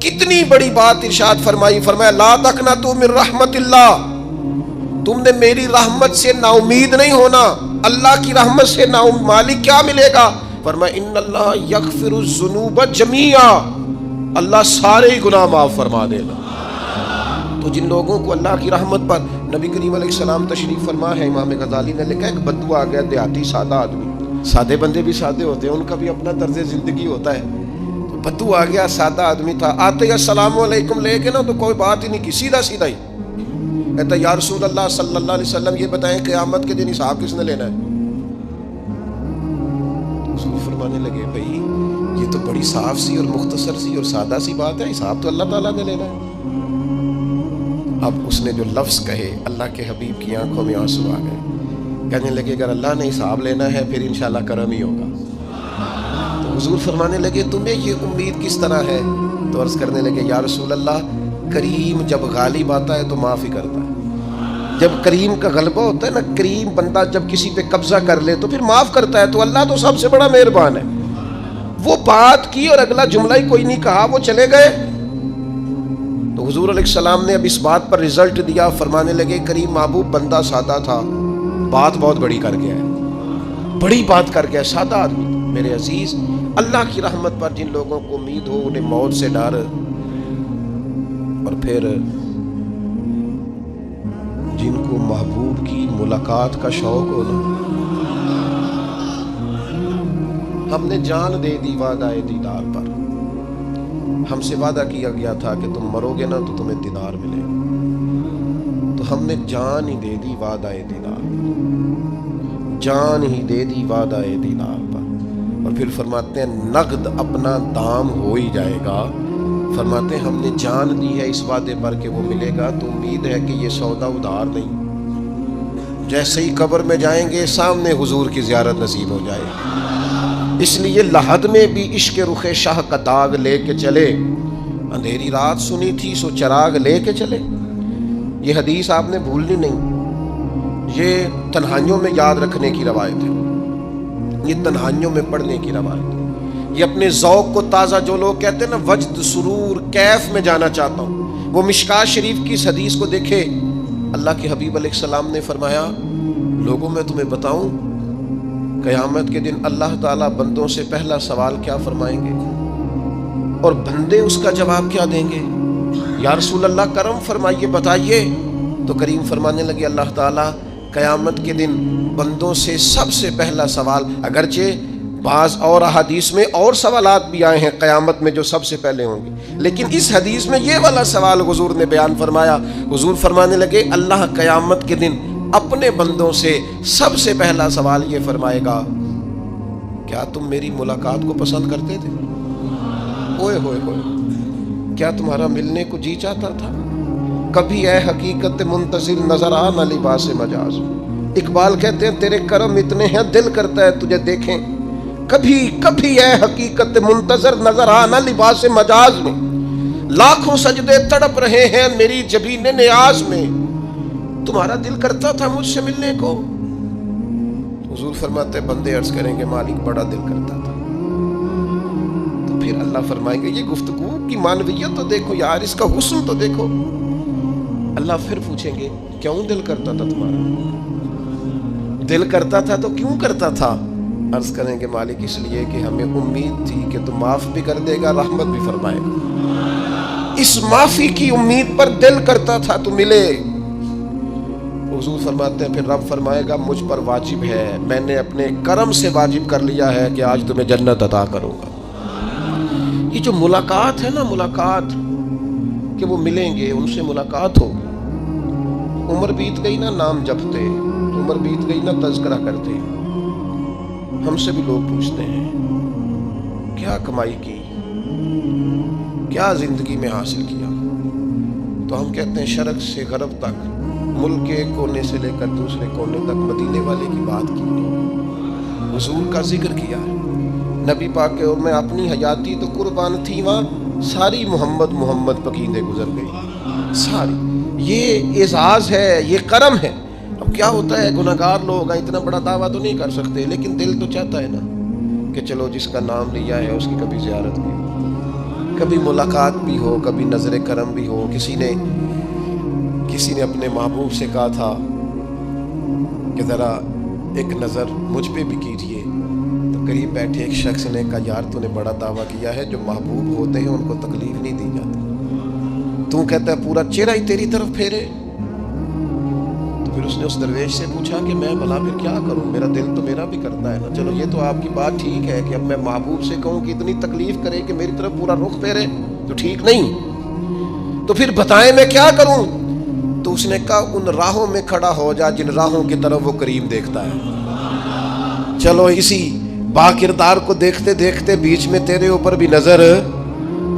کتنی بڑی بات ارشاد فرمائی، فرمایا لا تقنطوا من رحمت اللہ، تم نے میری رحمت سے نا امید نہیں ہونا۔ اللہ کی رحمت سے نا مالک کیا ملے گا؟ فرمایا ان اللہ یغفر الذنوب جمیعا، اللہ سارے ہی گناہ معاف فرما دے گا۔ تو جن لوگوں کو اللہ کی رحمت پر، نبی کریم علیہ السلام تشریف فرما ہے، امام غزالی نے لکھا ایک بدو آ گیا، دیہاتی سادہ آدمی، سادے بندے بھی سادے ہوتے ہیں، ان کا بھی اپنا طرز زندگی ہوتا ہے۔ تو بدو آ گیا، سادہ آدمی تھا، آتے ہی السلام علیکم لے کے نا تو کوئی بات ہی نہیں کی، سیدھا سیدھا ہی کہتا یا رسول اللہ صلی اللہ علیہ وسلم یہ بتائیں قیامت کے دن حساب کس نے لینا ہے؟ حضور فرمانے لگے بھائی یہ تو بڑی صاف سی اور مختصر سی اور سادہ سی بات ہے، حساب تو اللہ تعالیٰ نے لینا ہے۔ اب اس نے جو لفظ کہے اللہ کے حبیب کی آنکھوں میں آنسو آ گئے، کہنے لگے اگر اللہ نے حساب لینا ہے پھر انشاءاللہ کرم ہی ہوگا۔ تو حضور فرمانے لگے تمہیں یہ امید کس طرح ہے؟ تو عرض کرنے لگے یا رسول اللہ کریم جب غالب آتا ہے تو معاف ہی کرتا ہے، جب کریم کا غلبہ ہوتا ہے نا، کریم بندہ جب کسی پہ قبضہ کر لے تو پھر معاف کرتا ہے، تو اللہ تو سب سے بڑا مہربان ہے۔ وہ بات کی اور اگلا جملہ ہی کوئی نہیں کہا، وہ چلے گئے۔ تو حضور علیہ السلام نے اب اس بات پر رزلٹ دیا، فرمانے لگے کریم محبوب بندہ سادہ تھا، بات بہت بڑی کر گیا ہے، بڑی بات کر گیا، سادہ آدمی۔ میرے عزیز اللہ کی رحمت پر جن لوگوں کو امید ہو، انہیں موت سے ڈر اور پھر جن کو محبوب کی ملاقات کا شوق ہو نا، ہم نے جان دے دی وعدہ دیدار پر، ہم سے وعدہ کیا گیا تھا کہ تم مرو گے نا تو تمہیں دیدار ملے گا، تو ہم نے جان ہی دے دی وعدہ دیدار پر، جان ہی دے دی وعدہ دیدار پر۔ اور پھر فرماتے ہیں نقد اپنا دام ہو ہی جائے گا، فرماتے ہیں ہم نے جان دی ہے اس وعدے پر کہ وہ ملے گا، تو امید ہے کہ یہ سودا ادھار نہیں، جیسے ہی قبر میں جائیں گے سامنے حضور کی زیارت نصیب ہو جائے گی۔ اس لیے لحد میں بھی عشق رخ شاہ کا داغ لے کے چلے، اندھیری رات سنی تھی سو چراغ لے کے چلے۔ یہ حدیث آپ نے بھولنی نہیں، یہ تنہائیوں میں یاد رکھنے کی روایت ہے، یہ تنہائیوں میں پڑھنے کی روایت ہے۔ یہ اپنے ذوق کو تازہ، جو لوگ کہتے ہیں نا وجد سرور کیف میں جانا چاہتا ہوں، وہ مشکاۃ شریف کی اس حدیث کو دیکھے۔ اللہ کے حبیب علیہ السلام نے فرمایا لوگوں میں تمہیں بتاؤں قیامت کے دن اللہ تعالیٰ بندوں سے پہلا سوال کیا فرمائیں گے اور بندے اس کا جواب کیا دیں گے؟ یا رسول اللہ کرم فرمائیے بتائیے۔ تو کریم فرمانے لگے اللہ تعالیٰ قیامت کے دن بندوں سے سب سے پہلا سوال، اگرچہ بعض اور احادیث میں اور سوالات بھی آئے ہیں قیامت میں جو سب سے پہلے ہوں گے، لیکن اس حدیث میں یہ والا سوال حضور نے بیان فرمایا۔ حضور فرمانے لگے اللہ قیامت کے دن اپنے بندوں سے سب سے پہلا سوال یہ فرمائے گا کیا تم میری ملاقات کو پسند کرتے تھے؟ اوئے ہوئے ہوئے، کیا تمہارا ملنے کو جی چاہتا تھا؟ کبھی اے حقیقت منتظر نظر آ نہ لباس مجاز۔ اقبال کہتے ہیں تیرے کرم اتنے ہیں دل کرتا ہے تجھے دیکھیں، کبھی کبھی اے حقیقت منتظر نظر آ نہ لباس مجاز میں، لاکھوں سجدے تڑپ رہے ہیں میری جبین نیاز میں، تمہارا دل کرتا تھا مجھ سے ملنے کو؟ حضور فرماتے بندے عرض کریں گے مالک بڑا دل کرتا تھا۔ تو پھر اللہ فرمائیں گے یہ گفتگو کی معنویت تو دیکھو یار، اس کا حسن تو دیکھو۔ اللہ پھر پوچھیں گے کیوں دل کرتا تھا تمہارا؟ دل کرتا تھا تو کیوں کرتا تھا؟ عرض کریں گے مالک اس لیے کہ ہمیں امید تھی کہ تم معاف بھی کر دے گا، رحمت بھی فرمائے گا، اس معافی کی امید پر دل کرتا تھا تو ملے۔ حضور فرماتے ہیں پھر رب فرمائے گا مجھ پر واجب ہے، میں نے اپنے کرم سے واجب کر لیا ہے کہ آج تمہیں جنت عطا کروں گا۔ یہ جو ملاقات ہے نا، ملاقات کہ وہ ملیں گے، ان سے ملاقات ہوگی۔ عمر بیت گئی نا نام جپتے، عمر بیت گئی نا تذکرہ کرتے، ہم سے بھی لوگ پوچھتے ہیں کیا کمائی کی، کیا زندگی میں حاصل کیا، تو ہم کہتے ہیں شرق سے غرب تک، ملک کے کونے سے لے کر دوسرے کونے تک مدینے والے کی بات کی، حضور کا ذکر کیا ہے، نبی پاک کے اور میں اپنی حیاتی تو قربان تھی وہاں ساری محمد محمد پکیندے گزر گئی ساری۔ یہ اعزاز ہے، یہ کرم ہے۔ اب کیا ہوتا ہے گناہگار لوگ ہیں، اتنا بڑا دعویٰ تو نہیں کر سکتے، لیکن دل تو چاہتا ہے نا کہ چلو جس کا نام لیا ہے اس کی کبھی زیارت کی، کبھی ملاقات بھی ہو، کبھی نظر کرم بھی ہو. کسی نے اپنے محبوب سے کہا تھا کہ ذرا ایک نظر مجھ پہ بھی کیجئے. تو قریب بیٹھے ایک شخص نے کہا یار تو نے بڑا دعویٰ کیا ہے، جو محبوب ہوتے ہیں ان کو تکلیف نہیں دی جاتی، تو کہتا ہے پورا چہرہ ہی تیری طرف پھیرے. تو پھر اس نے اس درویش سے پوچھا کہ میں بھلا پھر کیا کروں، میرا دل تو میرا بھی کرتا ہے نا. چلو یہ تو آپ کی بات ٹھیک ہے کہ اب میں محبوب سے کہوں کہ اتنی تکلیف کرے کہ میری طرف پورا رخ پھیرے تو ٹھیک نہیں، تو پھر بتائیں میں کیا کروں. تو اس نے کہا ان راہوں میں کھڑا ہو جا جن راہوں کی طرف وہ کریم دیکھتا ہے. چلو اسی با کردار کو دیکھتے دیکھتے بیچ میں تیرے اوپر بھی نظر،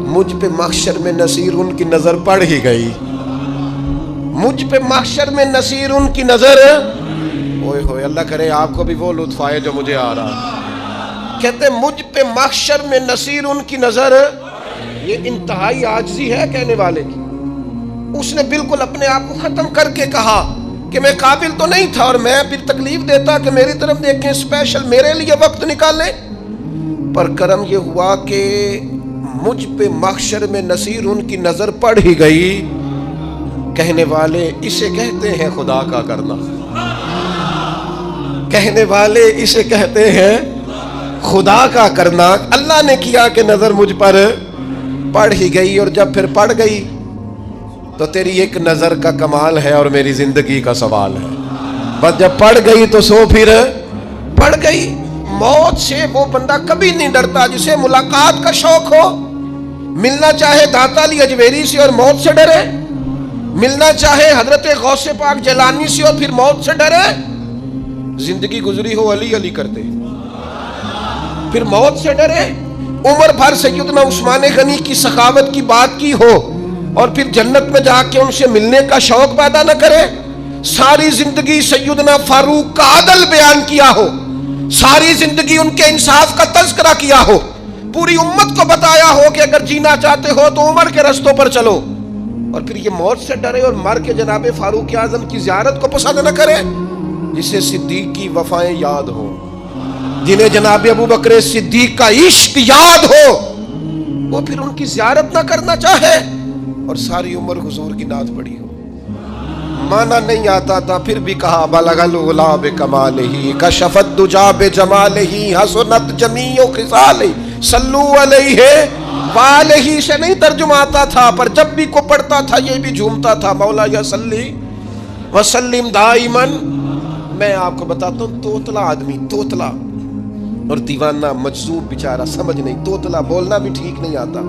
مجھ پہ محشر میں نصیر ان کی نظر پڑ ہی گئی. مجھ پہ محشر میں نصیر ان کی نظر، اوئے ہوئے اللہ کرے آپ کو بھی وہ لطف آئے جو مجھے آ رہا. کہتے مجھ پہ محشر میں نصیر ان کی نظر. یہ انتہائی عاجزی ہے کہنے والے کی. اس نے بالکل اپنے آپ کو ختم کر کے کہا کہ میں قابل تو نہیں تھا اور میں پھر تکلیف دیتا کہ میری طرف دیکھیں، اسپیشل میرے لیے وقت نکالیں. پر کرم یہ ہوا کہ مجھ پہ محشر میں نصیر ان کی نظر پڑ ہی گئی. کہنے والے اسے کہتے ہیں خدا کا کرنا. کہنے والے اسے کہتے ہیں خدا کا کرنا. اللہ نے کیا کہ نظر مجھ پر پڑ ہی گئی، اور جب پھر پڑ گئی تو تیری ایک نظر کا کمال ہے اور میری زندگی کا سوال ہے. بس جب پڑ گئی تو سو پھر پڑ گئی. موت سے وہ بندہ کبھی نہیں ڈرتا جسے ملاقات کا شوق ہو. ملنا چاہے داتا علی اجویری سے اور موت سے ڈرے، ملنا چاہے حضرت غوث پاک جیلانی سے اور پھر موت سے ڈرے. زندگی گزری ہو علی علی کرتے پھر موت سے ڈرے. عمر بھر سیدنا عثمان غنی کی سخاوت کی بات کی ہو اور پھر جنت میں جا کے ان سے ملنے کا شوق پیدا نہ کرے. ساری زندگی سیدنا فاروق کا عدل بیان کیا ہو، ساری زندگی ان کے انصاف کا تذکرہ کیا ہو، پوری امت کو بتایا ہو کہ اگر جینا چاہتے ہو تو عمر کے رستوں پر چلو، اور پھر یہ موت سے ڈرے اور مر کے جناب فاروق اعظم کی زیارت کو پسند نہ کرے. جسے صدیق کی وفائیں یاد ہو، جنہیں جناب ابو بکر صدیق کا عشق یاد ہو، وہ پھر ان کی زیارت نہ کرنا چاہے اور ساری عمر حضور کی نعت پڑھی ہو. مانا نہیں آتا تھا پھر بھی کہا بلغ العلا بکمالہ کشف الدجا بجمالہ حسنت جمیع خصالہ صلو علیہ والہ. سے نہیں ترجمہ آتا تھا پر جب بھی کو پڑھتا تھا یہ بھی جھومتا تھا مولا یا صلی وسلم دائما. میں آپ کو بتاتا ہوں توتلا آدمی، توتلا اور دیوانہ مجذوب بیچارہ سمجھ نہیں، توتلا بولنا بھی ٹھیک نہیں آتا.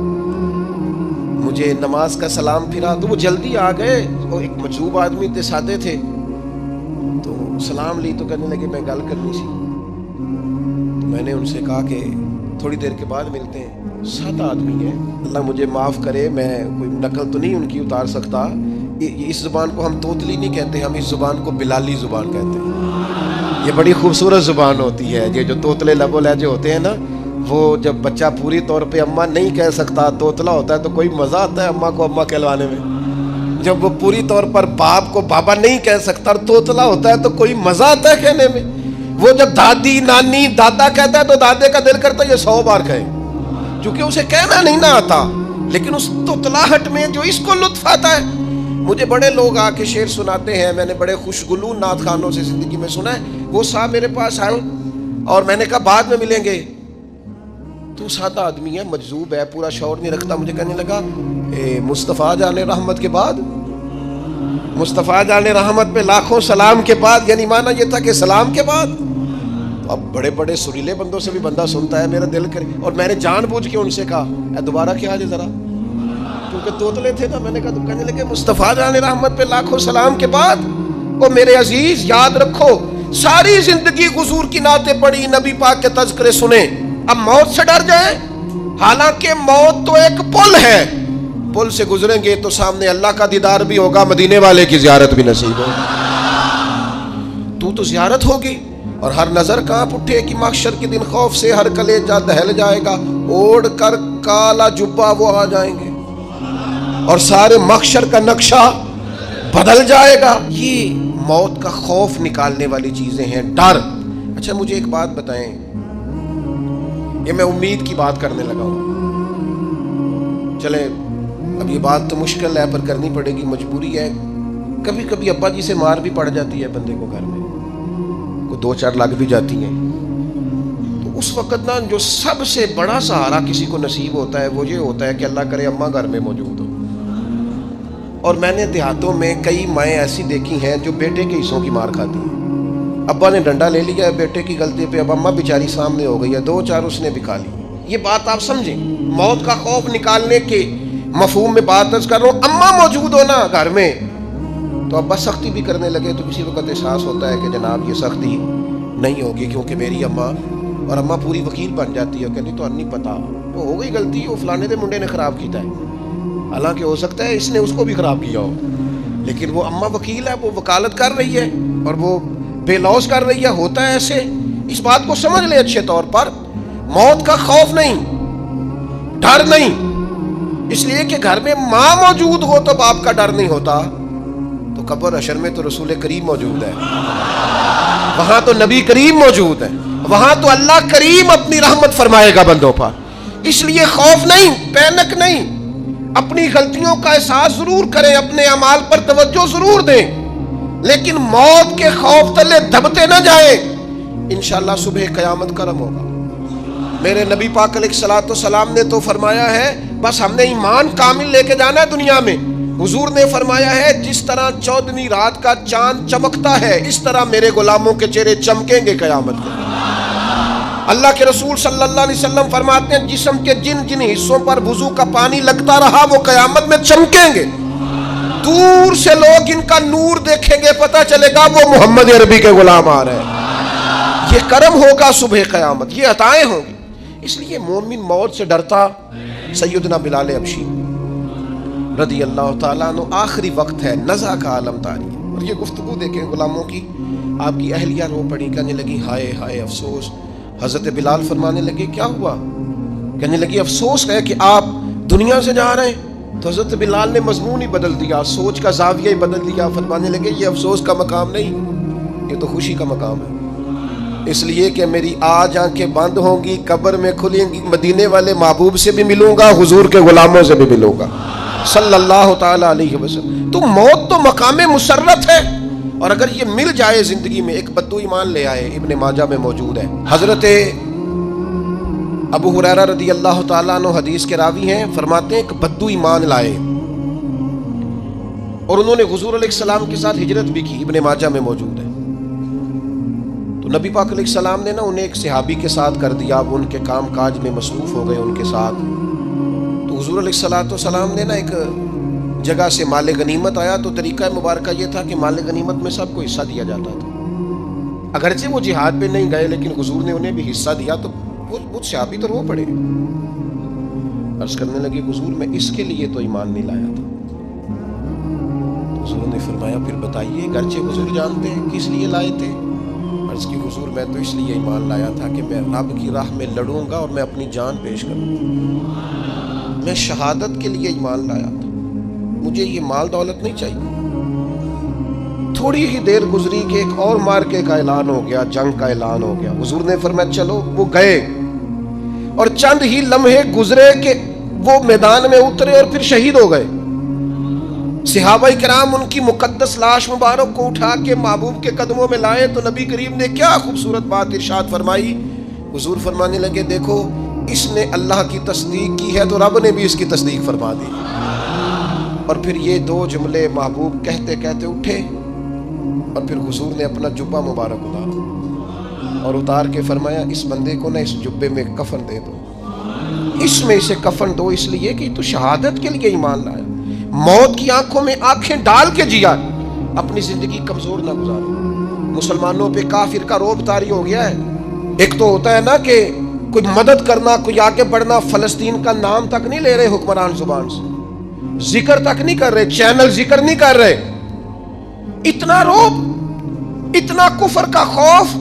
مجھے نماز کا سلام پھرا تو وہ جلدی آ گئے، وہ ایک مجذوب آدمی تھے، سادے تھے، تو سلام لی تو کہنے لگے میں گل کرنی سی. تو میں نے ان سے کہا کہ تھوڑی دیر کے بعد ملتے ہیں. سادہ آدمی ہے، اللہ مجھے معاف کرے، میں کوئی نقل تو نہیں ان کی اتار سکتا. اس زبان کو ہم توتلی نہیں کہتے، ہم اس زبان کو بلالی زبان کہتے ہیں. یہ بڑی خوبصورت زبان ہوتی ہے. یہ جو توتلے لب و لہجے ہوتے ہیں نا، وہ جب بچہ پوری طور پہ اماں نہیں کہہ سکتا، توتلا ہوتا ہے تو کوئی مزہ آتا ہے اماں کو اماں کہلوانے میں. جب وہ پوری طور پر باپ کو بابا نہیں کہہ سکتا اور توتلا ہوتا ہے تو کوئی مزہ آتا ہے کہنے میں. وہ جب دادی نانی دادا کہتا ہے تو دادے کا دل کرتا ہے یہ 100 بار کہے، چونکہ اسے کہنا نہیں نہ آتا. لیکن اس توتلاہٹ میں جو اس کو لطف آتا ہے. مجھے بڑے لوگ آ کے شعر سناتے ہیں، میں نے بڑے خوشگلو نعت خانوں سے زندگی میں سنا ہے. وہ صاحب میرے پاس آئے اور میں نے کہا بعد میں ملیں گے. تو سادہ آدمی ہے، مجذوب ہے، پورا شعور نہیں رکھتا. مجھے کہنے لگا مصطفیٰ جان رحمت کے بعد، مصطفیٰ جان رحمت پہ لاکھوں سلام کے بعد، یعنی معنی یہ تھا کہ سلام کے بعد. اب بڑے بڑے سریلے بندوں سے بھی بندہ سنتا ہے، میرا دل کرے. اور میں نے جان بوجھ کے ان سے کہا دوبارہ کیا آجے ذرا، کیونکہ توتلے تھے نا. میں نے کہا تو کہنے لگے مصطفیٰ جان رحمت پہ لاکھوں سلام کے بعد. وہ میرے عزیز یاد رکھو، ساری زندگی حضور کی نعتیں پڑھی، نبی پاک کے تذکرے سنے، اب موت سے ڈر جائیں. حالانکہ موت تو ایک پل ہے، پل سے گزریں گے تو سامنے اللہ کا دیدار بھی ہوگا، مدینے والے کی زیارت بھی نصیب ہوگی. تو زیارت ہوگی اور ہر نظر کانپ اٹھے کہ محشر کے دن خوف سے ہر کلیجہ دہل جائے گا. اوڑھ کر کالا جبہ وہ آ جائیں گے اور سارے محشر کا نقشہ بدل جائے گا. یہ موت کا خوف نکالنے والی چیزیں ہیں، ڈر. اچھا مجھے ایک بات بتائیں، یہ میں امید کی بات کرنے لگا ہوں. چلے اب یہ بات تو مشکل ہے پر کرنی پڑے گی، مجبوری ہے، کبھی کبھی ابا جی سے مار بھی پڑ جاتی ہے بندے کو، گھر میں کوئی 2-4 لگ بھی جاتی ہیں، تو اس وقت نا جو سب سے بڑا سہارا کسی کو نصیب ہوتا ہے وہ یہ ہوتا ہے کہ اللہ کرے اماں گھر میں موجود ہو۔ اور میں نے دیہاتوں میں کئی مائیں ایسی دیکھی ہیں جو بیٹے کے حصوں کی مار کھاتی ہیں، ابا نے ڈنڈا لے لیا ہے بیٹے کی غلطی پہ، اب اماں بیچاری سامنے ہو گئی ہے، 2-4 اس نے بھی کھا لی۔ یہ بات آپ سمجھیں، موت کا خوف نکالنے کے مفہوم میں بات کر رہا ہوں، اماں موجود ہو نا گھر میں تو ابا سختی بھی کرنے لگے تو کسی وقت احساس ہوتا ہے کہ جناب یہ سختی نہیں ہوگی کیونکہ میری اماں، اور اماں پوری وکیل بن جاتی ہے کہ نہیں تو نہیں پتا وہ ہو گئی غلطی، وہ فلانے دے منڈے نے خراب کیتا ہے، حالانکہ ہو سکتا ہے اس نے اس کو بھی خراب کیا ہو، لیکن وہ اماں وکیل ہے، وہ وکالت کر رہی ہے اور وہ بے لوث کر رہی ہے، ہوتا ہے ایسے۔ اس بات کو سمجھ لے اچھے طور پر، موت کا خوف نہیں، ڈر نہیں، اس لیے کہ گھر میں ماں موجود ہو تو باپ کا ڈر نہیں ہوتا، تو قبر حشر میں تو رسول کریم موجود ہے، وہاں تو نبی کریم موجود ہے، وہاں تو اللہ کریم اپنی رحمت فرمائے گا بندوں پر، اس لیے خوف نہیں، پینک نہیں، اپنی غلطیوں کا احساس ضرور کریں، اپنے اعمال پر توجہ ضرور دیں، لیکن موت کے خوف تلے دبتے نہ جائیں، انشاءاللہ صبح قیامت کرم ہوگا۔ میرے نبی پاک علیہ الصلوۃ والسلام نے تو فرمایا ہے بس ہم نے ایمان کامل لے کے جانا ہے دنیا میں، حضور نے فرمایا ہے جس طرح 14ویں رات کا چاند چمکتا ہے اس طرح میرے غلاموں کے چہرے چمکیں گے قیامت میں۔ اللہ کے رسول صلی اللہ علیہ وسلم فرماتے ہیں جسم کے جن جن حصوں پر وضو کا پانی لگتا رہا وہ قیامت میں چمکیں گے، دور سے لوگ ان کا نور دیکھیں گے، پتہ چلے گا وہ محمد عربی کے غلام آ رہے ہیں۔ یہ کرم ہوگا صبح قیامت، یہ عطائیں ہوں گی، اس لیے مومن موت سے ڈرتا۔ سیدنا بلال حبشی رضی اللہ تعالیٰ عنہ، آخری وقت ہے، نزع کا عالم طاری ہے، اور یہ گفتگو دیکھیں غلاموں کی، آپ کی اہلیہ رو پڑی، کہنے لگی ہائے ہائے افسوس۔ حضرت بلال فرمانے لگے کیا ہوا؟ کہنے لگی افسوس ہے کہ آپ دنیا سے جا رہے ہیں۔ تو حضرت بلال نے مضمون ہی بدل دیا، سوچ کا زاویہ ہی بدل دیا، فرمانے لگے یہ افسوس کا مقام نہیں، یہ تو خوشی کا مقام ہے، اس لیے کہ میری آج آنکھیں بند ہوں گی، قبر میں کھلیں گی، مدینے والے محبوب سے بھی ملوں گا، حضور کے غلاموں سے بھی ملوں گا صلی اللہ تعالی علیہ وسلم۔ تو موت تو مقام مسرت ہے، اور اگر یہ مل جائے زندگی میں، ایک بدو ایمان لے آئے، ابن ماجہ میں موجود ہے، حضرت ابو ہریرہ رضی اللہ تعالیٰ عنہ حدیث کے راوی ہیں، فرماتے ہیں ایک بدو ایمان لائے اور انہوں نے حضور علیہ السلام کے ساتھ ہجرت بھی کی، ابن ماجہ میں موجود ہے۔ تو نبی پاک علیہ السلام نے نا انہیں ایک صحابی کے ساتھ کر دیا، وہ ان کے کام کاج میں مصروف ہو گئے ان کے ساتھ۔ تو حضور علیہ السلام نے نا ایک جگہ سے مال غنیمت آیا، تو طریقہ مبارکہ یہ تھا کہ مال غنیمت میں سب کو حصہ دیا جاتا تھا، اگرچہ وہ جہاد پہ نہیں گئے لیکن حضور نے انہیں بھی حصہ دیا، تو وہ صحابی تو رو پڑے، عرض کرنے لگے حضور میں اس کے لیے تو ایمان نہیں لایا تھا۔ تو حضور نے فرمایا پھر بتائیے، اگرچہ حضور جانتے ہیں کس لیے لائے تھے؟ عرض کی حضور میں تو اس لیے ایمان لایا تھا کہ میں رب کی راہ میں لڑوں گا اور میں اپنی جان پیش کروں گا، میں شہادت کے لیے ایمان لایا تھا، مجھے یہ مال دولت نہیں چاہیے۔ تھوڑی ہی دیر گزری کہ ایک اور مارکے کا اعلان ہو گیا، جنگ کا اعلان ہو گیا، حضور نے فرمایا چلو، وہ گئے، اور چند ہی لمحے گزرے کہ وہ میدان میں اترے اور پھر شہید ہو گئے۔ صحابہ کرام ان کی مقدس لاش مبارک کو اٹھا کے محبوب کے قدموں میں لائے، تو نبی کریم نے کیا خوبصورت بات ارشاد فرمائی، حضور فرمانے لگے دیکھو اس نے اللہ کی تصدیق کی ہے تو رب نے بھی اس کی تصدیق فرما دی۔ اور پھر یہ دو جملے محبوب کہتے کہتے اٹھے، اور پھر حضور نے اپنا جبہ مبارک اتارا اور اتار کے فرمایا اس بندے کو نا اس جبے میں کفن دے دو، اس میں اسے کفن دو، اس لیے کہ تو شہادت کے لیے ایمان لایا، موت کی آنکھوں میں آنکھیں ڈال کے جیا، اپنی زندگی کمزور نہ گزارے۔ مسلمانوں پہ کافر کا روب طاری ہو گیا ہے، ایک تو ہوتا ہے نا کہ کوئی مدد کرنا، کوئی آگے بڑھنا، فلسطین کا نام تک نہیں لے رہے حکمران زبان سے، ذکر تک نہیں کر رہے، چینل ذکر نہیں کر رہے، اتنا روب، اتنا کفر کا خوف،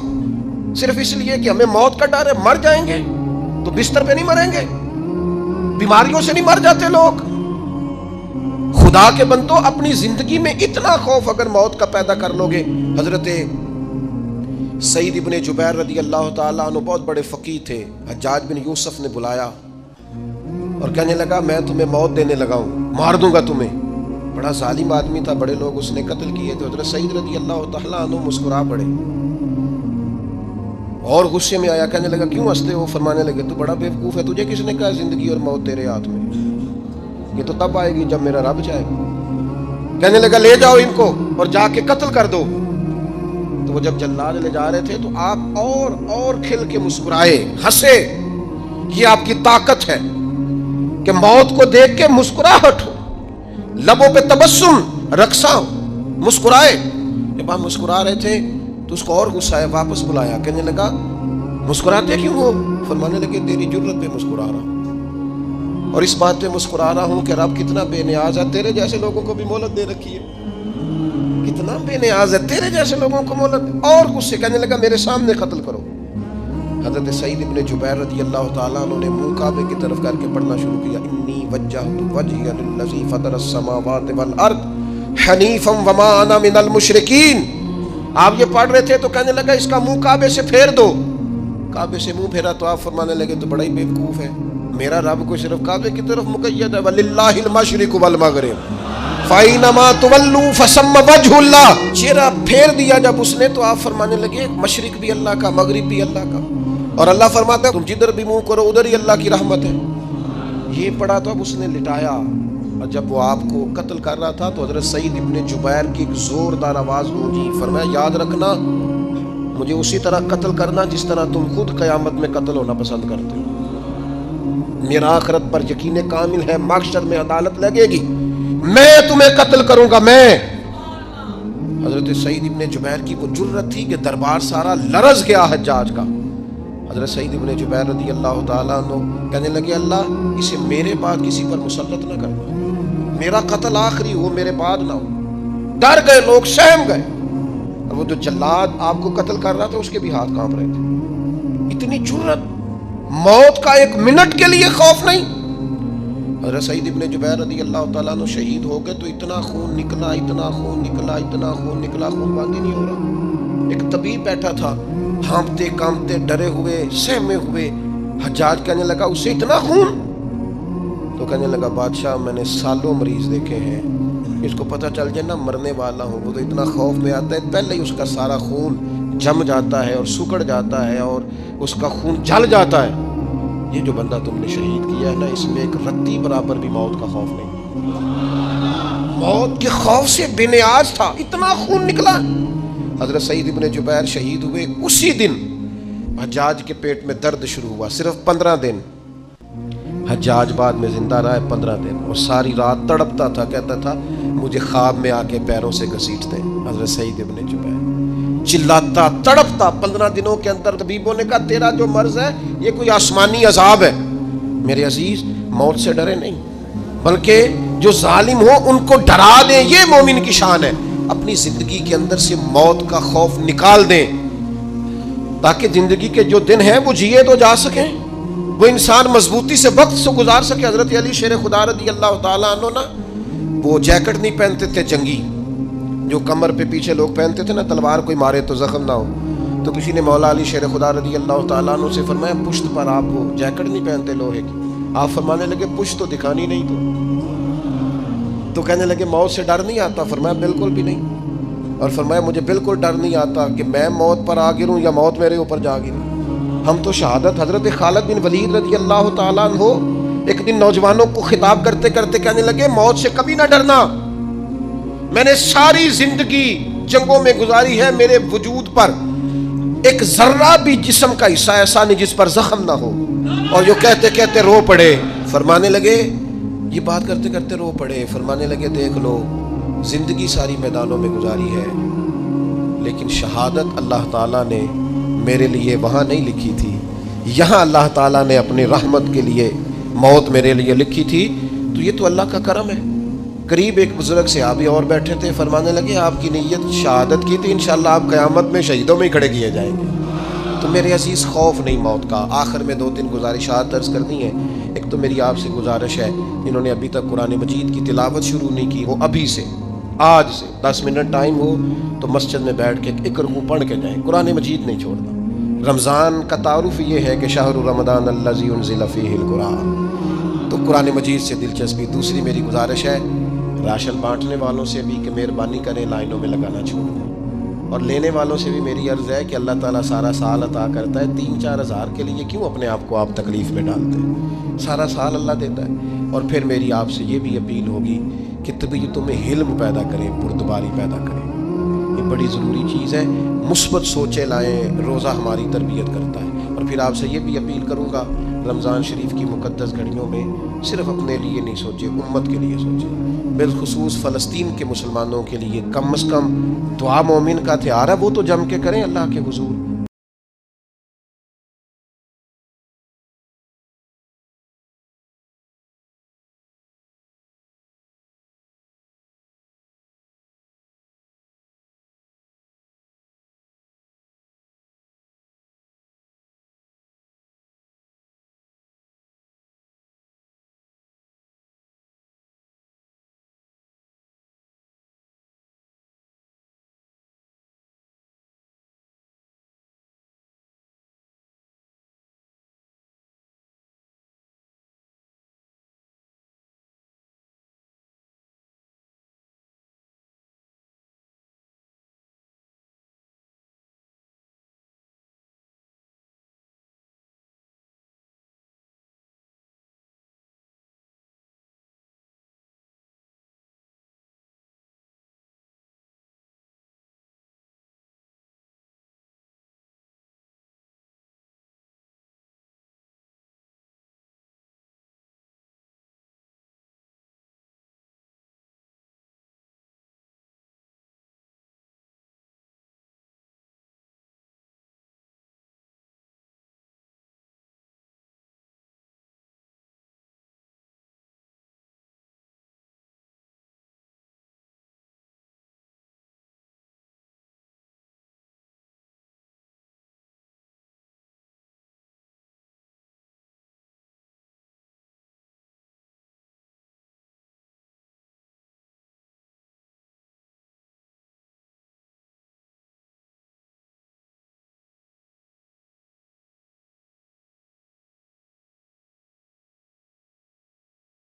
صرف اس لیے کہ ہمیں موت کا ڈر ہے، مر جائیں گے تو بستر پہ نہیں مریں گے، بیماریوں سے نہیں مر جاتے لوگ۔ خدا کے بندو اپنی زندگی میں اتنا خوف اگر موت کا پیدا کر لو گے۔ حضرت سعید ابن جبیر رضی اللہ تعالیٰ عنہ بہت بڑے فقیہ تھے، حجاج بن یوسف نے بلایا اور کہنے لگا میں تمہیں موت دینے لگا ہوں، مار دوں گا تمہیں۔ بڑا ظالم آدمی تھا، بڑے لوگ اس نے قتل کیے تھے۔ حضرت سعید رضی اللہ تعالیٰ عنہ مسکرا پڑے اور غصے میں آیا، کہنے لگا کیوں ہنستے ہو؟ فرمانے لگے تو بڑا بیوقوف ہے، تجھے کس نے کہا زندگی اور موت تیرے ہاتھ میں؟ یہ تو تب آئے گی جب میرا رب چاہے گا۔ کہنے لگا لے جاؤ ان کو اور جا کے قتل کر دو۔ تو وہ جب جلاد لے جا رہے تھے تو آپ اور کھل کے مسکرائے، ہنسے۔ یہ آپ کی طاقت ہے کہ موت کو دیکھ کے مسکراہٹ ہو، لبوں پہ تبسم، رقصاں ہو، مسکرائے۔ جب آپ مسکرا رہے تھے تو اس کو اور غصہ آیا، واپس بلایا، کہنے لگا مسکراتے کیوں ہو؟ فرمانے لگے تیری جرت پہ مسکرا رہا ہوں، اور اس بات پہ مسکرا رہا ہوں کہ رب کتنا بے نیاز ہے، تیرے جیسے لوگوں کو بھی مہلت دے رکھی ہے، کتنا بے نیاز ہے، تیرے جیسے لوگوں کو مہلت۔ اور غصے، کہنے لگا میرے سامنے قتل کرو۔ حضرت سعید ابن جبیر رضی اللہ تعالیٰ عنہ نے منہ کعبے کی طرف کر کے پڑھنا شروع کیا، انی وجہت وجہی للذی فطر السماوات والارض حنیفا وما انا من المشرکین۔ آپ یہ پڑھ رہے تھے تو کہنے لگا اس کا منہ کعبے سے پھیر دو۔ کعبے سے منہ پھیرا تو آپ فرمانے لگے تو بڑا ہی بیوقوف ہے، میرا رب کو صرف کعبے کی طرف مقید ہے، وَلِلَّهِ الْمَشْرِقُ وَالْمَغْرِبُ فَأَيْنَمَا تُوَلُّوا فَثَمَّ وَجْهُ اللَّهِ۔ چہرہ پھیر دیا جب اس نے تو آپ فرمانے لگے مشرق بھی اللہ کا، مغرب بھی اللہ کا، اور اللہ فرماتا ہے تم جدھر بھی منہ کرو ادھر ہی اللہ کی رحمت ہے۔ یہ پڑھا تو اب اس نے لٹایا، اور جب وہ آپ کو قتل کر رہا تھا تو حضرت سعید ابن جبیر کی ایک زوردار آواز گونجی، فرمایا یاد رکھنا مجھے اسی طرح قتل کرنا جس طرح تم خود قیامت میں قتل ہونا پسند کرتے ہو۔ میرا آخرت پر یقین کامل ہے، محشر میں عدالت لگے گی، میں تمہیں قتل کروں گا میں۔ حضرت سعید ابن جبیر کی وہ جرت تھی کہ دربار سارا لرز گیا حجاج کا۔ حضرت سعید ابن جبیر رضی اللہ تعالیٰ عنہ کہنے لگے اللہ اسے میرے بعد کسی پر مسلط نہ کرنا، میرا قتل آخری ہو، میرے بعد نہ ہو۔ ڈر گئے لوگ، سہم گئے، اور وہ جو جلاد آپ کو قتل کر رہا تھا اس کے بھی ہاتھ کانپ رہے تھے۔ اتنی جرت، موت کا ایک منٹ کے لیے خوف نہیں۔ حضرت سعید ابن جبیر رضی اللہ تعالیٰ عنہ شہید ہو گئے تو اتنا خون نکلا، اتنا خون نکلا، اتنا خون نکلا، خون بند ہی نہیں ہو رہا۔ ایک طبیب بیٹھا تھا، ہانپتے کانپتے ڈرے ہوئے سہمے ہوئے، حجاج کہنے لگا اس سے اتنا خون؟ تو کہنے لگا بادشاہ میں نے سالوں مریض دیکھے ہیں، اس کو پتہ چل جائے نا مرنے والا ہوں وہ تو اتنا خوف میں آتا ہے، پہلے ہی اس کا سارا خون جم جاتا ہے اور سکڑ جاتا ہے اور اس کا خون جل جاتا ہے۔ یہ جو بندہ تم نے شہید کیا ہے نا اس میں ایک رتی برابر بھی موت کا خوف نہیں، موت کے خوف سے بے نیاز تھا، اتنا خون نکلا۔ حضرت سعید ابن جبیر شہید ہوئے اسی دن حجاج کے پیٹ میں درد شروع ہوا، صرف 15 دن۔ حجاج بعد میں زندہ رہا ہے 15 دن، اور ساری رات تڑپتا تھا، کہتا تھا مجھے خواب میں آ کے پیروں سے گھسیٹتے ہیں۔ حضرت سعید ابن جبیر چلاتا تڑپتا 15 دنوں کے اندر۔ طبیبوں نے کہا تیرا جو مرض ہے یہ کوئی آسمانی عذاب ہے۔ میرے عزیز موت سے ڈرے نہیں، بلکہ جو ظالم ہو ان کو ڈرا دیں، یہ مومن کی شان ہے۔ اپنی زندگی کے اندر سے موت کا خوف نکال دیں تاکہ زندگی کے جو دن ہیں وہ جیے تو جا سکیں، وہ انسان مضبوطی سے وقت سے گزار سکے۔ حضرت علی شیر خدا رضی اللہ تعالیٰ عنہ نا وہ جیکٹ نہیں پہنتے تھے جنگی، جو کمر پہ پیچھے لوگ پہنتے تھے نا تلوار کوئی مارے تو زخم نہ ہو، تو کسی نے مولا علی شیر خدا رضی اللہ تعالیٰ عنہ سے فرمایا پشت پر آپ وہ جیکٹ نہیں پہنتے لوہے کی؟ آپ فرمانے لگے پشت تو دکھانی نہیں تو کہنے لگے موت سے ڈر نہیں آتا؟ فرمایا بالکل بھی نہیں، اور فرمایا مجھے بالکل ڈر نہیں آتا کہ میں موت پر آ گروں یا موت میرے اوپر جا گری۔ ہم تو شہادت حضرت خالد بن ولید رضی اللہ تعالیٰ عنہ ایک دن نوجوانوں کو خطاب کرتے کرتے کہنے لگے موت سے کبھی نہ ڈرنا، میں نے ساری زندگی جنگوں میں گزاری ہے، میرے وجود پر ایک ذرہ بھی جسم کا حصہ ایسا نہیں جس پر زخم نہ ہو۔ اور جو کہتے کہتے رو پڑے، فرمانے لگے یہ بات کرتے کرتے رو پڑے، فرمانے لگے دیکھ لو زندگی ساری میدانوں میں گزاری ہے لیکن شہادت اللہ تعالیٰ نے میرے لیے وہاں نہیں لکھی تھی، یہاں اللہ تعالیٰ نے اپنی رحمت کے لیے موت میرے لیے لکھی تھی، تو یہ تو اللہ کا کرم ہے۔ قریب ایک بزرگ صحابی اور بیٹھے تھے، فرمانے لگے آپ کی نیت شہادت کی تھی، انشاءاللہ آپ قیامت میں شہیدوں میں ہی کھڑے کیے جائیں گے۔ تو میرے عزیز خوف نہیں موت کا۔ آخر میں 2-3 گزارشات عرض کرنی ہے۔ ایک تو میری آپ سے گزارش ہے، جنہوں نے ابھی تک قرآن مجید کی تلاوت شروع نہیں کی، وہ ابھی سے آج سے 10 منٹ ٹائم ہو تو مسجد میں بیٹھ کے ایک رکوع پڑھ کے جائیں، قرآن مجید نہیں چھوڑنا۔ رمضان کا تعارف یہ ہے کہ شہر رمضان الذی انزل فیہ القرآن، تو قرآن مجید سے دلچسپی۔ دوسری میری گزارش ہے راشن بانٹنے والوں سے بھی کہ مہربانی کریں لائنوں میں لگانا چھوڑ دیں، اور لینے والوں سے بھی میری عرض ہے کہ اللہ تعالیٰ سارا سال عطا کرتا ہے، 3-4 ہزار کے لیے کیوں اپنے آپ کو آپ تکلیف میں ڈالتے ہیں؟ سارا سال اللہ دیتا ہے۔ اور پھر میری آپ سے یہ بھی اپیل ہوگی کہ طبیعتوں میں حلم پیدا کریں، بردباری پیدا کریں، یہ بڑی ضروری چیز ہے۔ مثبت سوچیں لائیں، روزہ ہماری تربیت کرتا ہے۔ اور پھر آپ سے یہ بھی اپیل کروں گا رمضان شریف کی مقدس گھڑیوں میں صرف اپنے لیے نہیں سوچیں، امت کے لیے سوچیں، بالخصوص فلسطین کے مسلمانوں کے لیے۔ کم از کم دعا مومن کا ہتھیار ہے، وہ تو جم کے کریں اللہ کے حضور۔